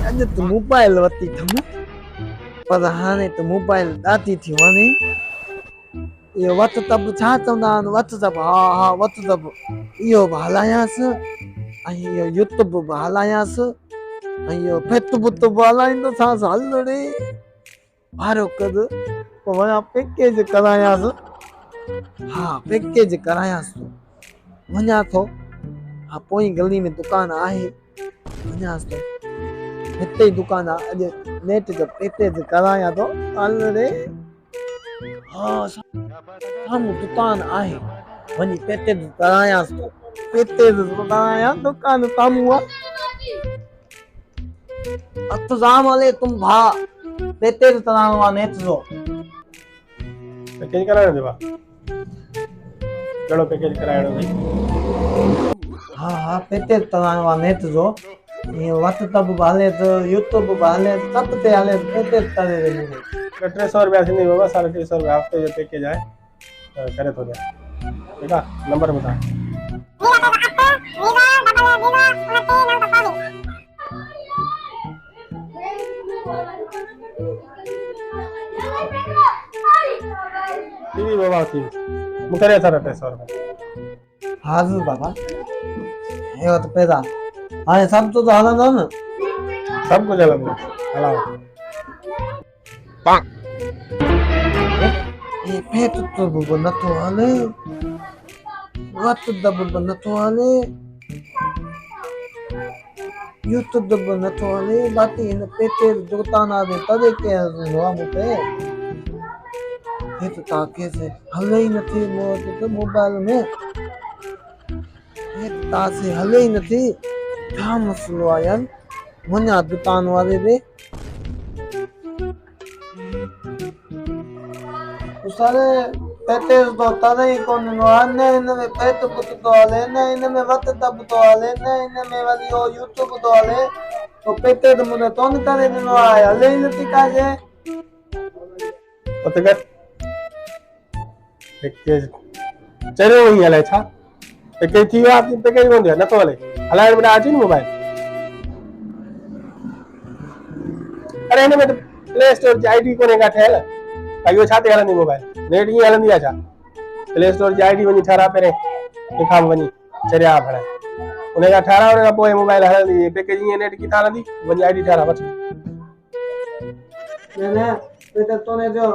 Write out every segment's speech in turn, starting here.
अॼु त मोबाइल वरिती अथमि पर हाणे त मोबाइल ॾाढी थी वणे। इहो WhatsApp छा चवंदा आहिनि WhatsApp हा WhatsApp इहो बि हलायांसि ऐं इहो YouTube बि हलायांसि ऐं इहो फेसबुक बि हलाईंदोसांसि हल रे भाड़ो कर पोइ वञा पैकेज करायांसि। हा पैकेज करायांसि वञा थो। हा पोइ गली में दुकान आहे वञासि थो हिते ई दुकान आहे अॼु नेट जो पैकेज करायां थो हल रे। हा साम्हूं दुकान आहे वञी पैकेज करायांसि थो पैकेज करायां दुकान साम्हूं आहे। अस्सलाम वालेकुम भा पैकेज कराइणो आहे नेट जो। पैकेज कराइणो अथव? कहिड़ो पैकेज कराइणो अथई? हा पैकेज कराइणो आहे नेट जो। ये WhatsApp बि हले थो YouTube बि हले सभु ते हले पैकेज करे ॾिनो। 300 रुपया थींदी बाबा 350 रुपया हफ़्ते जो पैकेज आहे करे थो ॾियां। ठीकु आहे नंबर ॿुधाए। थी बाबा थी मूंखे ॾे 300 रुपया। हाज़िर बाबा हे वटि पैसा हाणे सभु तो हलंदो न सभु कुझु हलंदो हलाओ। ये पेट तो बि नथो हले WhatsApp बि नथो हले YouTube बि नथो हले बाक़ी हिन पैकेज दुकान आहे तरीक़े हलंदो आहे मूंखे। हे त तव्हांखे हले ई नथी मूं वटि त मोबाइल में हे तव्हांखे हले ई नथी छा मसइलो आहे यार वञा दुकान वारे ॾे। सारे पैकेज तो तॾहिं कोन ॾिनो आहे न हिन में फेसबुक थो हले न हिन में WhatsApp थो हले न हिन में वरी इहो YouTube थो हले तो पैकेज मूंखे कोन करे ॾिनो आहे हले ई नथी काजे। उते कर पैकेज चरियो ई हले छा पैकेज थी वियो आहे पैकेज कोन थियो नथो हले हलाइण में अचे न मोबाइल। अरे हिन में प्ले स्टोर जी ID कोन्हे का ठहियल इहो छा ते हलंदी मोबाइल नेट ईअं हलंदी आहे छा? प्ले स्टोर जी ID वञी ठाराए पहिरें तंहिंखां वञी चरिया भराए उन खां ठाराए उन खां पोइ मोबाइल हलंदी पैकेज ईअं नेट किथां हलंदी वञी ID ठाराए वठ। न पैकेज तो ने जो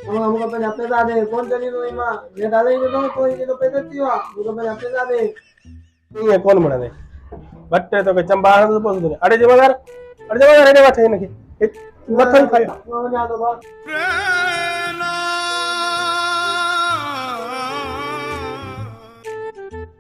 मूंखे पंहिंजा पैसा ॾे कोन चली थो मां नेट हले ई नथो कोई जो पैकेज थी वियो आहे मूंखे पंहिंजा पैसा ॾे। ईअं कोन मिलंदे ॿ टे तोखे चंबा हणंदो पोइ अड़े जे मगर हेॾे वठ हिनखे मथो ई खायो। वञा थो भाउ।